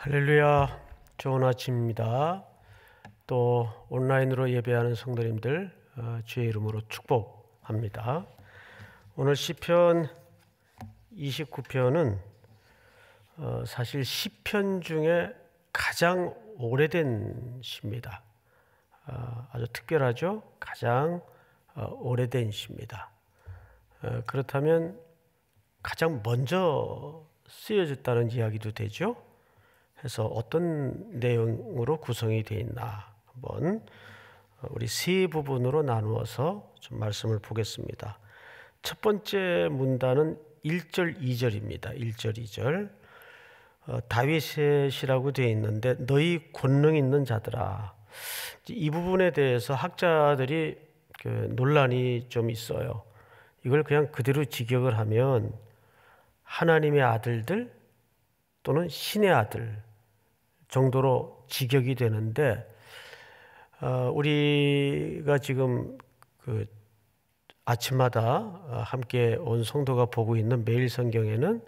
할렐루야, 좋은 아침입니다. 또 온라인으로 예배하는 성도님들 주의 이름으로 축복합니다. 오늘 시편 29편은 사실 시편 중에 가장 오래된 시입니다. 아주 특별하죠. 가장 오래된 시입니다. 그렇다면 가장 먼저 쓰여졌다는 이야기도 되죠. 해서 어떤 내용으로 구성이 되어 있나 한번 우리 세 부분으로 나누어서 좀 말씀을 보겠습니다. 첫 번째 문단은 1절 2절입니다. 1절 2절 다윗의 시라고 되어 있는데 너희 권능 있는 자들아, 이 부분에 대해서 학자들이 논란이 좀 있어요. 이걸 그냥 그대로 직역을 하면 하나님의 아들들 또는 신의 아들 정도로 직역이 되는데, 우리가 지금 아침마다 함께 온 성도가 보고 있는 매일 성경에는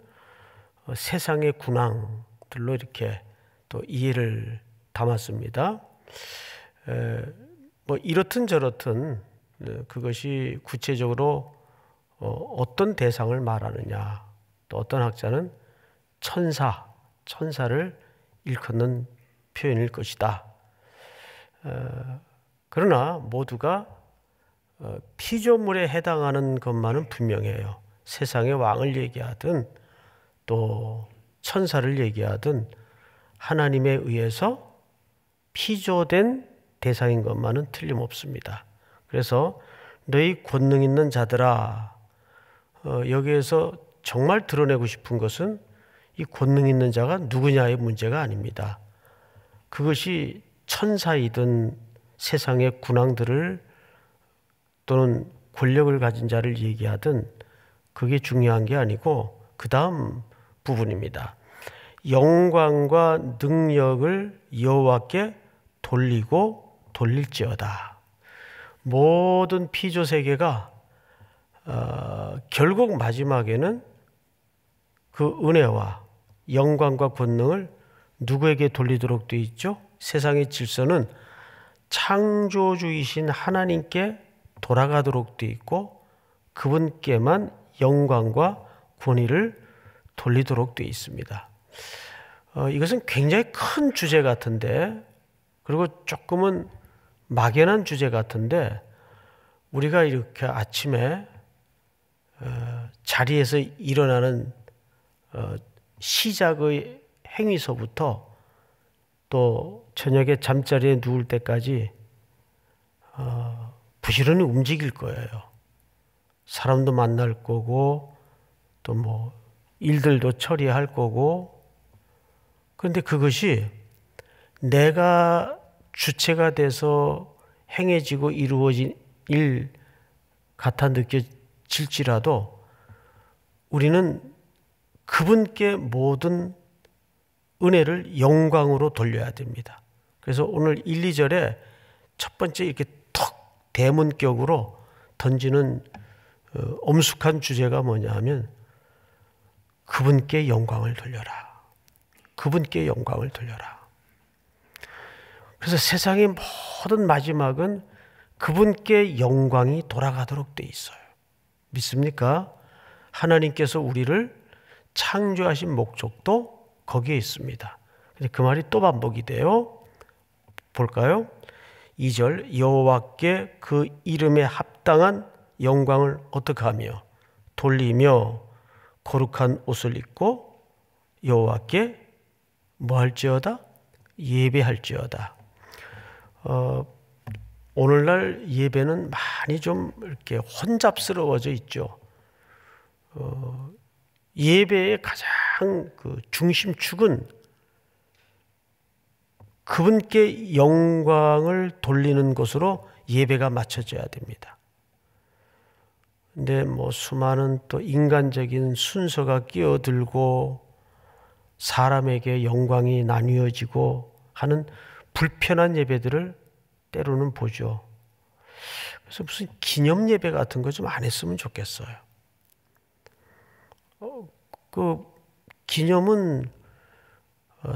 세상의 군왕들로 이렇게 또 이해를 담았습니다. 뭐 이렇든 저렇든 그것이 구체적으로 어떤 대상을 말하느냐, 또 어떤 학자는 천사를 일컫는 표현일 것이다. 그러나 모두가 피조물에 해당하는 것만은 분명해요. 세상의 왕을 얘기하든 또 천사를 얘기하든 하나님에 의해서 피조된 대상인 것만은 틀림없습니다. 그래서 너희 권능 있는 자들아, 여기에서 정말 드러내고 싶은 것은 이 권능 있는 자가 누구냐의 문제가 아닙니다. 그것이 천사이든 세상의 군왕들을 또는 권력을 가진 자를 얘기하든 그게 중요한 게 아니고 그 다음 부분입니다. 영광과 능력을 여호와께 돌리고 돌릴지어다. 모든 피조 세계가 결국 마지막에는 그 은혜와 영광과 권능을 누구에게 돌리도록 되어 있죠? 세상의 질서는 창조주이신 하나님께 돌아가도록 되어 있고 그분께만 영광과 권위를 돌리도록 되어 있습니다. 이것은 굉장히 큰 주제 같은데, 그리고 조금은 막연한 주제 같은데, 우리가 이렇게 아침에 자리에서 일어나는 시작의 행위서부터 또 저녁에 잠자리에 누울 때까지 부지런히 움직일 거예요. 사람도 만날 거고 또 뭐 일들도 처리할 거고. 그런데 그것이 내가 주체가 돼서 행해지고 이루어진 일 같아 느껴질지라도 우리는 그분께 모든 은혜를 영광으로 돌려야 됩니다. 그래서 오늘 1, 2절에 첫 번째 이렇게 턱 대문격으로 던지는 엄숙한 주제가 뭐냐 하면 그분께 영광을 돌려라. 그분께 영광을 돌려라. 그래서 세상의 모든 마지막은 그분께 영광이 돌아가도록 돼 있어요. 믿습니까? 하나님께서 우리를 창조하신 목적도 거기에 있습니다. 근데 그 말이 또 반복이 돼요. 볼까요? 2절 여호와께 그 이름에 합당한 영광을 어떻게 하며 돌리며 거룩한 옷을 입고 여호와께 뭐 할지어다? 예배할지어다. 오늘날 예배는 많이 좀 이렇게 혼잡스러워져 있죠. 예배의 가장 그 중심축은 그분께 영광을 돌리는 것으로 예배가 맞춰져야 됩니다. 근데 뭐 수많은 또 인간적인 순서가 끼어들고 사람에게 영광이 나뉘어지고 하는 불편한 예배들을 때로는 보죠. 그래서 무슨 기념 예배 같은 거 좀 안 했으면 좋겠어요. 그 기념은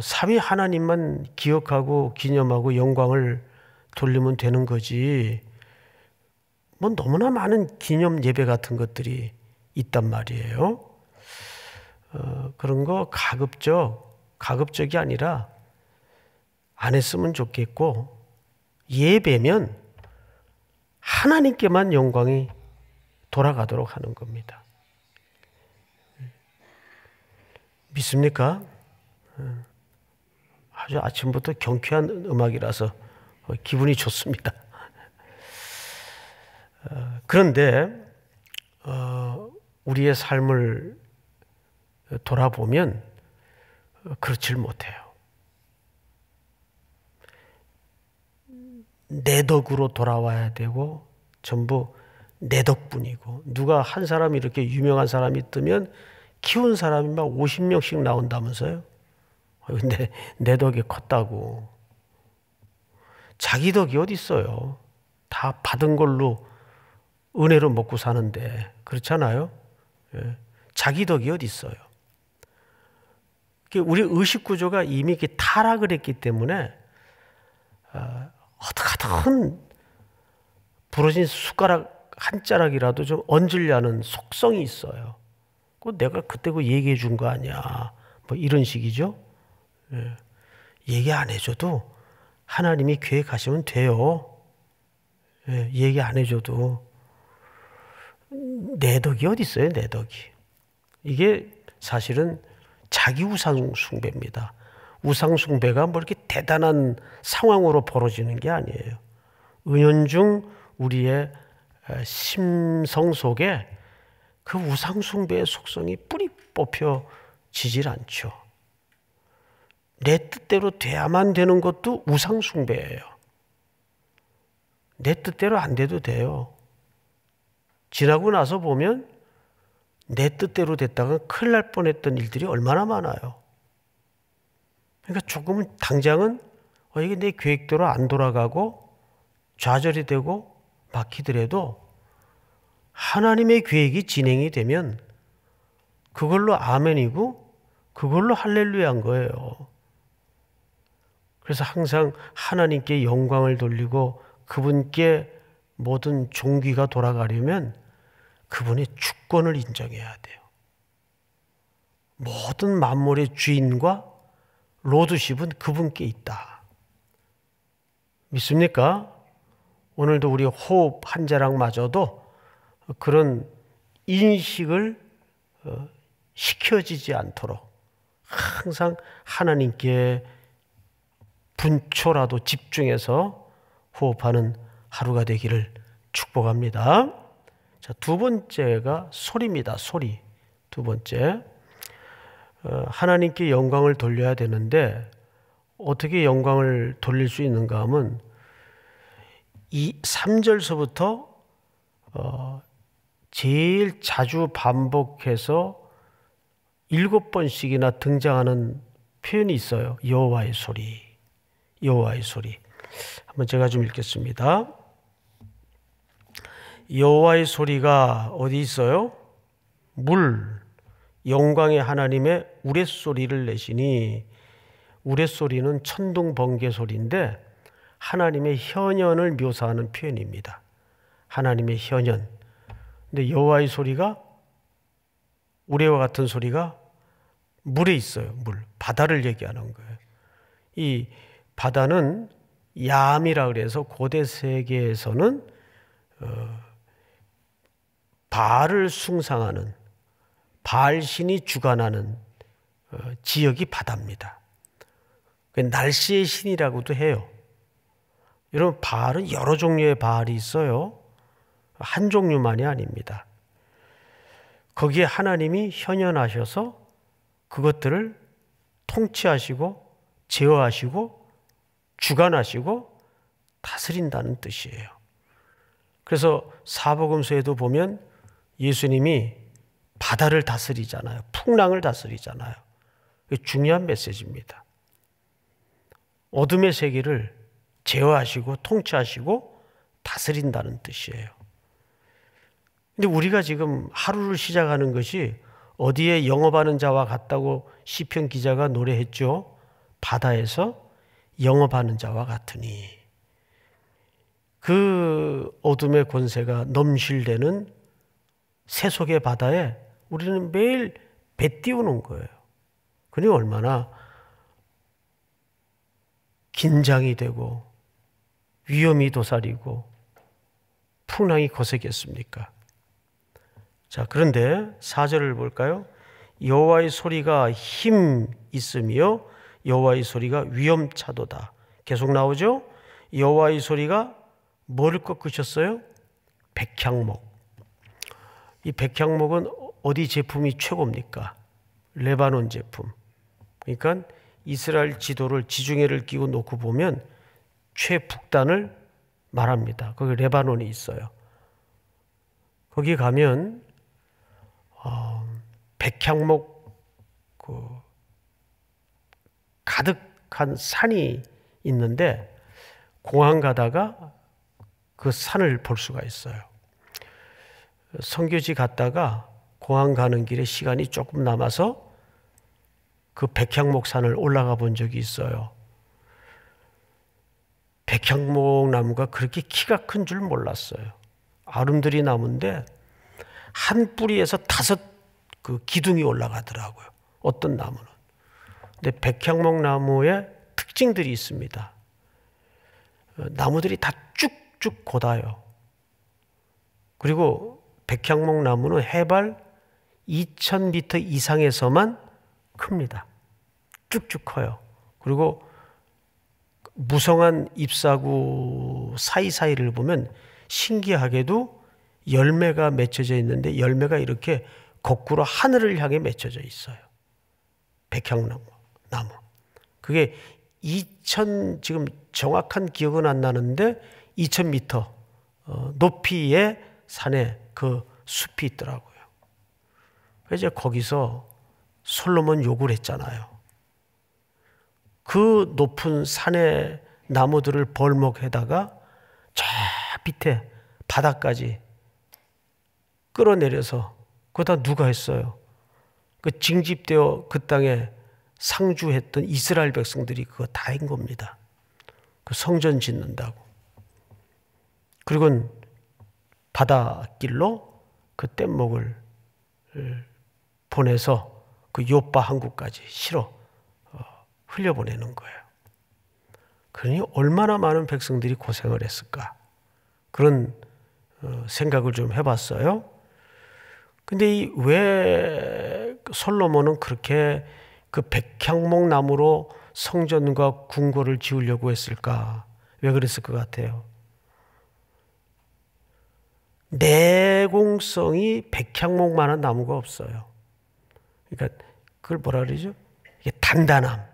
삼위 하나님만 기억하고 기념하고 영광을 돌리면 되는 거지. 뭐 너무나 많은 기념 예배 같은 것들이 있단 말이에요. 그런 거 가급적이 아니라 안 했으면 좋겠고, 예배면 하나님께만 영광이 돌아가도록 하는 겁니다. 믿습니까? 아주 아침부터 경쾌한 음악이라서 기분이 좋습니다. 그런데 우리의 삶을 돌아보면 그렇질 못해요. 내 덕으로 돌아와야 되고 전부 내 덕분이고, 누가 한 사람이 이렇게 유명한 사람이 뜨면 키운 사람이 막 50명씩 나온다면서요. 근데 내 덕이 컸다고. 자기 덕이 어디 있어요. 다 받은 걸로 은혜로 먹고 사는데, 그렇잖아요. 자기 덕이 어디 있어요. 우리 의식 구조가 이미 이렇게 타락을 했기 때문에 어떻게든 부러진 숟가락 한 자락이라도 좀 얹으려는 속성이 있어요. 내가 그때 그 얘기해 준 거 아니야, 뭐 이런 식이죠. 얘기 안 해줘도 하나님이 계획하시면 돼요. 얘기 안 해줘도. 내 덕이 어디 있어요, 내 덕이. 이게 사실은 자기 우상 숭배입니다. 우상 숭배가 뭐 이렇게 대단한 상황으로 벌어지는 게 아니에요. 은연중 우리의 심성 속에 그 우상 숭배의 속성이 뿌리 뽑혀지질 않죠. 내 뜻대로 돼야만 되는 것도 우상 숭배예요. 내 뜻대로 안 돼도 돼요. 지나고 나서 보면 내 뜻대로 됐다가 큰일 날 뻔했던 일들이 얼마나 많아요. 그러니까 조금은 당장은 이게 내 계획대로 안 돌아가고 좌절이 되고 막히더라도 하나님의 계획이 진행이 되면 그걸로 아멘이고 그걸로 할렐루야인 거예요. 그래서 항상 하나님께 영광을 돌리고 그분께 모든 존귀가 돌아가려면 그분의 주권을 인정해야 돼요. 모든 만물의 주인과 로드십은 그분께 있다. 믿습니까? 오늘도 우리 호흡 한 자락마저도 그런 인식을 시켜지지 않도록 항상 하나님께 분초라도 집중해서 호흡하는 하루가 되기를 축복합니다. 자, 두 번째가 소리입니다. 소리. 두 번째, 하나님께 영광을 돌려야 되는데 어떻게 영광을 돌릴 수 있는가 하면 이 3절서부터 제일 자주 반복해서 7번씩이나 등장하는 표현이 있어요. 여호와의 소리. 여호와의 소리. 한번 제가 좀 읽겠습니다. 여호와의 소리가 어디 있어요? 물, 영광의 하나님의 우레소리를 내시니, 우레소리는 천둥 번개 소리인데 하나님의 현현을 묘사하는 표현입니다. 하나님의 현현. 근데 여호와의 소리가, 우레와 같은 소리가 물에 있어요. 물, 바다를 얘기하는 거예요. 이 바다는 야암이라 그래서 고대 세계에서는 바알을 숭상하는, 바알 신이 주관하는 지역이 바다입니다. 날씨의 신이라고도 해요. 여러분, 바알은 여러 종류의 바알이 있어요. 한 종류만이 아닙니다. 거기에 하나님이 현현하셔서 그것들을 통치하시고 제어하시고 주관하시고 다스린다는 뜻이에요. 그래서 사복음서에도 보면 예수님이 바다를 다스리잖아요. 풍랑을 다스리잖아요. 이게 중요한 메시지입니다. 어둠의 세계를 제어하시고 통치하시고 다스린다는 뜻이에요. 근데 우리가 지금 하루를 시작하는 것이 어디에 영업하는 자와 같다고 시편 기자가 노래했죠. 바다에서 영업하는 자와 같으니, 그 어둠의 권세가 넘실대는 세속의 바다에 우리는 매일 배 띄우는 거예요. 그러니 얼마나 긴장이 되고 위험이 도사리고 풍랑이 거세겠습니까? 자, 그런데 4절을 볼까요? 여호와의 소리가 힘 있으며 여호와의 소리가 위험차도다. 계속 나오죠? 여호와의 소리가 뭐를 꺾으셨어요? 백향목. 이 백향목은 어디 제품이 최고입니까? 레바논 제품. 그러니까 이스라엘 지도를, 지중해를 끼고 놓고 보면 최북단을 말합니다. 거기 레바논이 있어요. 거기 가면 백향목 가득한 산이 있는데, 공항 가다가 그 산을 볼 수가 있어요. 선교지 갔다가 공항 가는 길에 시간이 조금 남아서 그 백향목 산을 올라가 본 적이 있어요. 백향목 나무가 그렇게 키가 큰 줄 몰랐어요. 아름드리 나무인데 한 뿌리에서 5 그 기둥이 올라가더라고요. 어떤 나무는. 근데 백향목 나무에 특징들이 있습니다. 나무들이 다 쭉쭉 곧아요. 그리고 백향목 나무는 해발 2000m 이상에서만 큽니다. 쭉쭉 커요. 그리고 무성한 잎사구 사이사이를 보면 신기하게도 열매가 맺혀져 있는데, 열매가 이렇게 거꾸로 하늘을 향해 맺혀져 있어요. 백향나무. 그게 2000, 지금 정확한 기억은 안 나는데 2000m 높이의 산에 그 숲이 있더라고요. 그래서 거기서 솔로몬 욕을 했잖아요. 그 높은 산의 나무들을 벌목해다가 저 밑에 바다까지 끌어내려서, 그거 다 누가 했어요? 그 징집되어 그 땅에 상주했던 이스라엘 백성들이 그거 다 한 겁니다. 그 성전 짓는다고. 그리고 바닷길로 그 뗏목을 보내서 그 요빠 항구까지 실어 흘려보내는 거예요. 그러니 얼마나 많은 백성들이 고생을 했을까, 그런 생각을 좀 해봤어요. 근데 왜 솔로몬은 그렇게 그 백향목 나무로 성전과 궁궐을 지으려고 했을까? 왜 그랬을 것 같아요? 내공성이 백향목만한 나무가 없어요. 그러니까 그걸 뭐라 그러죠? 이게 단단함,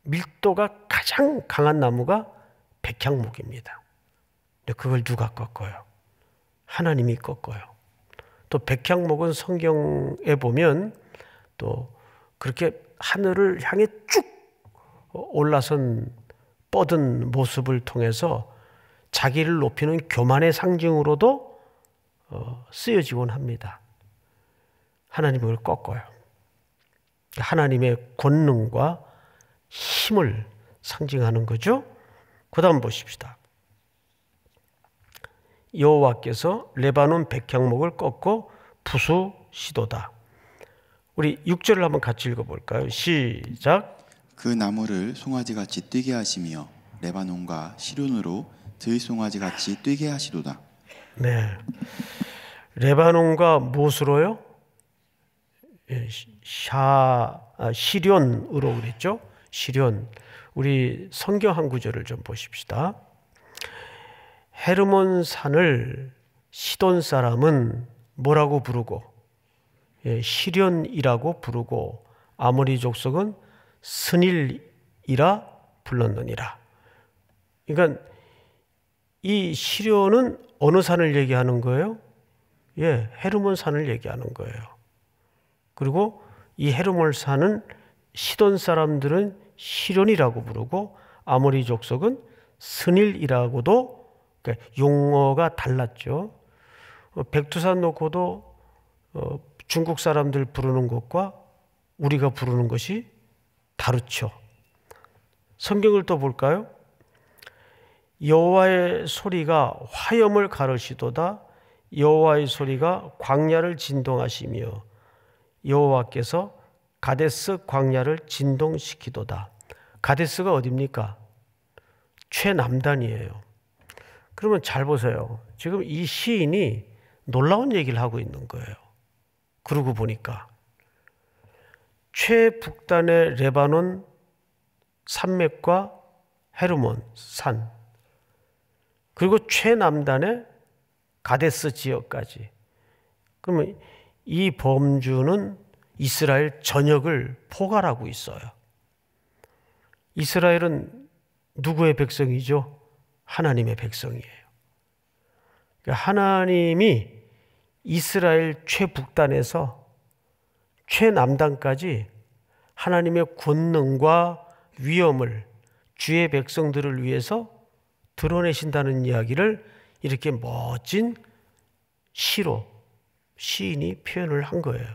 밀도가 가장 강한 나무가 백향목입니다. 근데 그걸 누가 꺾어요? 하나님이 꺾어요. 또 백향목은 성경에 보면 또 그렇게 하늘을 향해 쭉 올라선 뻗은 모습을 통해서 자기를 높이는 교만의 상징으로도 쓰여지곤 합니다. 하나님을 꺾어요. 하나님의 권능과 힘을 상징하는 거죠. 그 다음 보십시다. 여호와께서 레바논 백향목을 꺾고 부수시도다. 우리 6절을 한번 같이 읽어볼까요? 시작. 그 나무를 송아지같이 뛰게 하시며 레바논과 시론으로 들송아지같이 뛰게 하시도다. 네, 레바논과 무엇으로요? 시련으로 그랬죠? 시련. 우리 성경 한 구절을 좀 보십시다. 헤르몬 산을 시돈 사람은 뭐라고 부르고, 시련이라고 부르고, 아모리 족속은 스닐이라 불렀느니라. 그러니까 이 시련은 어느 산을 얘기하는 거예요? 헤르몬 산을 얘기하는 거예요. 그리고 이 헤르몬 산은 시돈 사람들은 시련이라고 부르고, 아모리 족속은 스닐이라고도, 그러니까 용어가 달랐죠. 백두산 놓고도 중국 사람들 부르는 것과 우리가 부르는 것이 다르죠. 성경을 또 볼까요? 여호와의 소리가 화염을 가르시도다. 여호와의 소리가 광야를 진동하시며 여호와께서 가데스 광야를 진동시키도다. 가데스가 어디입니까? 최남단이에요. 그러면 잘 보세요. 지금 이 시인이 놀라운 얘기를 하고 있는 거예요. 그러고 보니까 최북단의 레바논 산맥과 헤르몬 산, 그리고 최남단의 가데스 지역까지. 그러면 이 범주는 이스라엘 전역을 포괄하고 있어요. 이스라엘은 누구의 백성이죠? 하나님의 백성이에요. 그러니까 하나님이 이스라엘 최북단에서 최남단까지 하나님의 권능과 위엄을 주의 백성들을 위해서 드러내신다는 이야기를 이렇게 멋진 시로 시인이 표현을 한 거예요.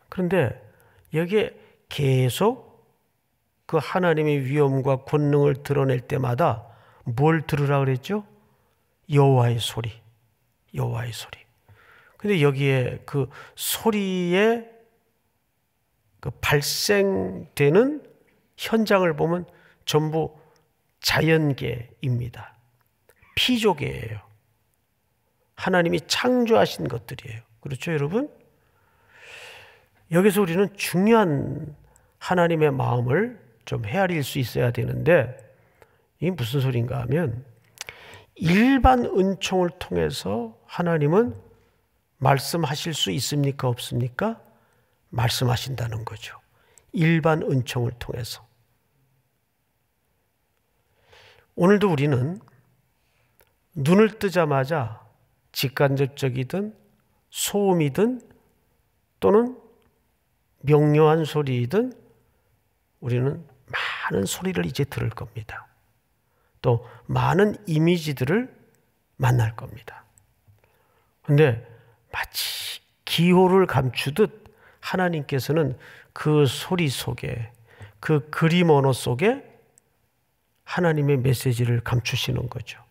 그런데 여기에 계속 그 하나님의 위엄과 권능을 드러낼 때마다 뭘 들으라 그랬죠? 여호와의 소리, 여호와의 소리. 근데 여기에 그 소리에 그 발생되는 현장을 보면 전부 자연계입니다. 피조계예요. 하나님이 창조하신 것들이에요. 그렇죠, 여러분? 여기서 우리는 중요한 하나님의 마음을 좀 헤아릴 수 있어야 되는데, 이게 무슨 소린가 하면 일반 은총을 통해서 하나님은 말씀하실 수 있습니까? 없습니까? 말씀하신다는 거죠. 일반 은총을 통해서. 오늘도 우리는 눈을 뜨자마자 직간접적이든 소음이든 또는 명료한 소리이든 우리는 많은 소리를 이제 들을 겁니다. 또 많은 이미지들을 만날 겁니다. 그런데 마치 기호를 감추듯 하나님께서는 그 소리 속에, 그 그림 언어 속에 하나님의 메시지를 감추시는 거죠.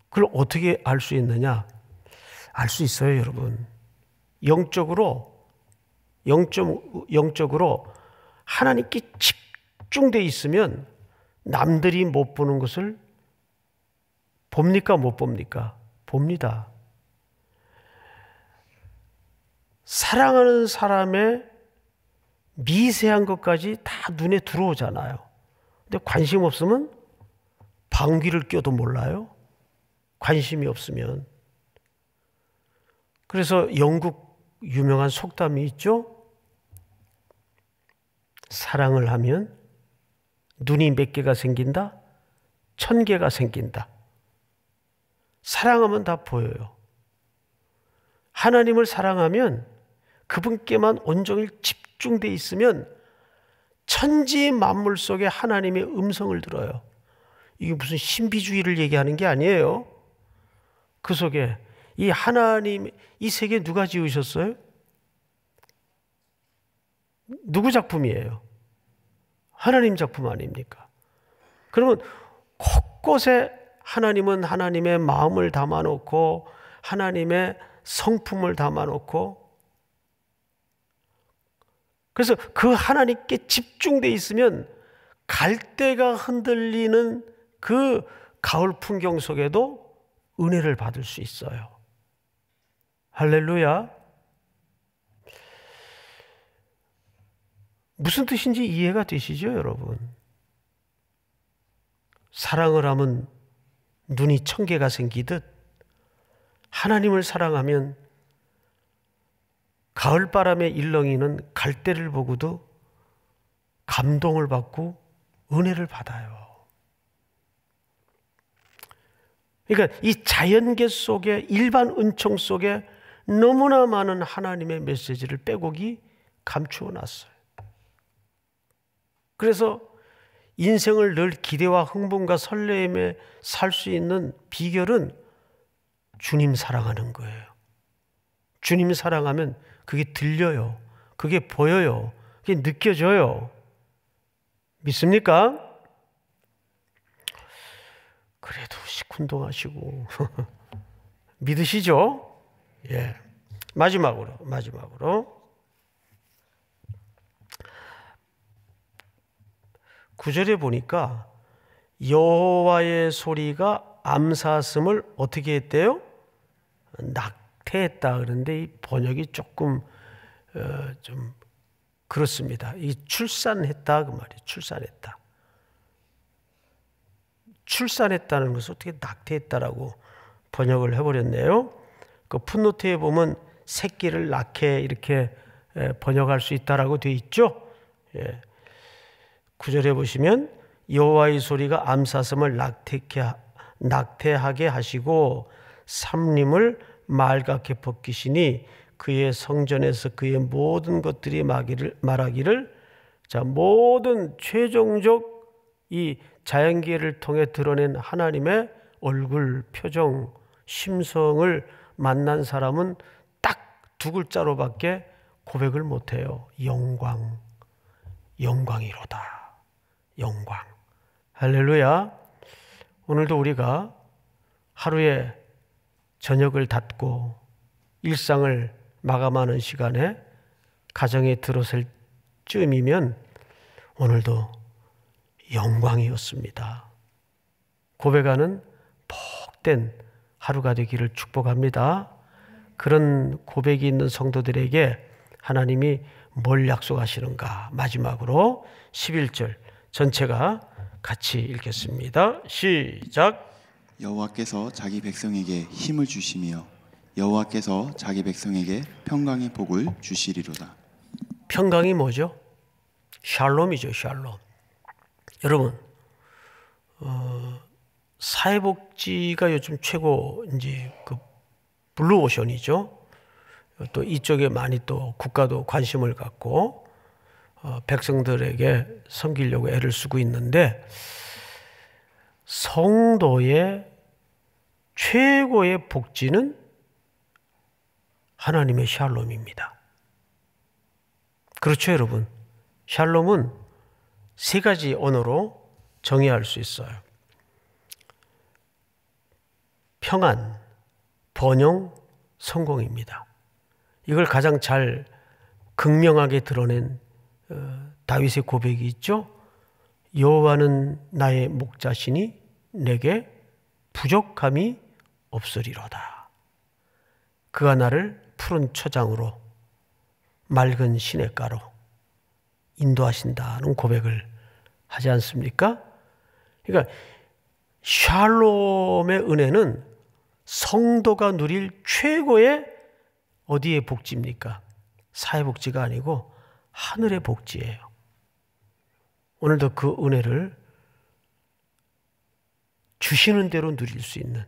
그걸 어떻게 알 수 있느냐? 알 수 있어요, 여러분. 영적으로 하나님께 집중되어 있으면 남들이 못 보는 것을 봅니까? 못 봅니까? 봅니다. 사랑하는 사람의 미세한 것까지 다 눈에 들어오잖아요. 근데 관심 없으면 방귀를 껴도 몰라요. 관심이 없으면. 그래서 영국 유명한 속담이 있죠. 사랑을 하면 눈이 몇 개가 생긴다? 1000개가 생긴다. 사랑하면 다 보여요. 하나님을 사랑하면 그분께만 온종일 집중되어 있으면 천지 만물 속에 하나님의 음성을 들어요. 이게 무슨 신비주의를 얘기하는 게 아니에요. 그 속에 이 하나님, 이 세계 누가 지으셨어요? 누구 작품이에요? 하나님 작품 아닙니까? 그러면 곳곳에 하나님은 하나님의 마음을 담아놓고 하나님의 성품을 담아놓고, 그래서 그 하나님께 집중되어 있으면 갈대가 흔들리는 그 가을 풍경 속에도 은혜를 받을 수 있어요. 할렐루야. 무슨 뜻인지 이해가 되시죠, 여러분? 사랑을 하면 눈이 1000개가 생기듯 하나님을 사랑하면 가을바람에 일렁이는 갈대를 보고도 감동을 받고 은혜를 받아요. 그러니까 이 자연계 속에, 일반 은총 속에 너무나 많은 하나님의 메시지를 빼곡히 감추어 놨어요. 그래서 인생을 늘 기대와 흥분과 설레임에 살 수 있는 비결은 주님 사랑하는 거예요. 주님 사랑하면 그게 들려요. 그게 보여요. 그게 느껴져요. 믿습니까? 그래도 시큰둥하시고 믿으시죠? 예. 마지막으로 9절에 보니까 여호와의 소리가 암사슴을 어떻게 했대요? 낙태했다. 그런데 이 번역이 조금 좀 그렇습니다. 이 출산했다 그 말이에요. 출산했다는 것을 어떻게 낙태했다라고 번역을 해버렸네요. 그 풋노트에 보면 새끼를 낳게 이렇게 번역할 수 있다라고 되어 있죠. 예. 9절에 보시면 여호와의 소리가 암사슴을 낙태하게 하시고 삼림을 말갛게 벗기시니 그의 성전에서 그의 모든 것들이 말하기를 자, 모든 최종적 이 자연계를 통해 드러낸 하나님의 얼굴, 표정, 심성을 만난 사람은 딱 두 글자로밖에 고백을 못해요. 영광이로다. 영광. 할렐루야. 오늘도 우리가 하루에 저녁을 닫고 일상을 마감하는 시간에 가정에 들어설 쯤이면 오늘도 영광이었습니다. 고백하는 복된 하루가 되기를 축복합니다. 그런 고백이 있는 성도들에게 하나님이 뭘 약속하시는가? 마지막으로 11절 전체가 같이 읽겠습니다. 시작. 여호와께서 자기 백성에게 힘을 주시며 여호와께서 자기 백성에게 평강의 복을 주시리로다. 평강이 뭐죠? 샬롬이죠. 샬롬. 여러분, 사회복지가 요즘 최고 이제 그 블루오션이죠. 또 이쪽에 많이 또 국가도 관심을 갖고 백성들에게 섬기려고 애를 쓰고 있는데 성도의 최고의 복지는 하나님의 샬롬입니다. 그렇죠, 여러분? 샬롬은 세 가지 언어로 정의할 수 있어요. 평안, 번영, 성공입니다. 이걸 가장 잘 극명하게 드러낸 다윗의 고백이 있죠. 여호와는 나의 목자시니 내게 부족함이 없으리로다. 그가 나를 푸른 초장으로 맑은 시냇가로 인도하신다는 고백을 하지 않습니까? 그러니까 샬롬의 은혜는 성도가 누릴 최고의 어디의 복지입니까? 사회복지가 아니고 하늘의 복지예요. 오늘도 그 은혜를 주시는 대로 누릴 수 있는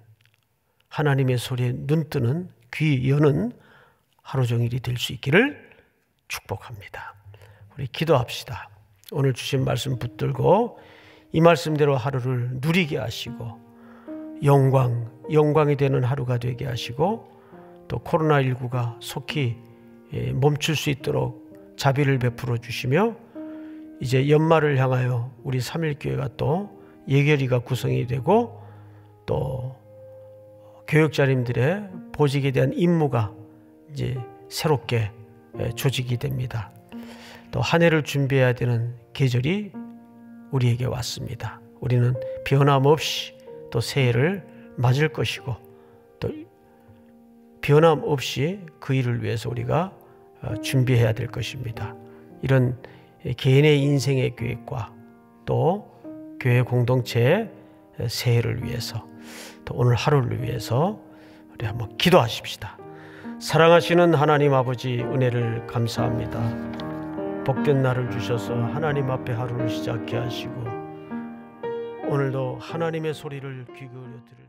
하나님의 소리에 눈뜨는 귀 여는 하루 종일이 될 수 있기를 축복합니다. 우리 기도합시다. 오늘 주신 말씀 붙들고 이 말씀대로 하루를 누리게 하시고 영광이 되는 하루가 되게 하시고 또 코로나19가 속히 멈출 수 있도록 자비를 베풀어 주시며 이제 연말을 향하여 우리 삼일교회가 또 예결위가 구성이 되고 또 교역자님들의 보직에 대한 임무가 이제 새롭게 조직이 됩니다. 또 한 해를 준비해야 되는 계절이 우리에게 왔습니다. 우리는 변함없이 또 새해를 맞을 것이고 또 변함없이 그 일을 위해서 우리가 준비해야 될 것입니다. 이런 개인의 인생의 계획과 또 교회 공동체의 새해를 위해서 또 오늘 하루를 위해서 우리 한번 기도하십시다. 사랑하시는 하나님 아버지 은혜를 감사합니다. 복된 날을 주셔서 하나님 앞에 하루를 시작케 하시고 오늘도 하나님의 소리를 귀 기울여 들을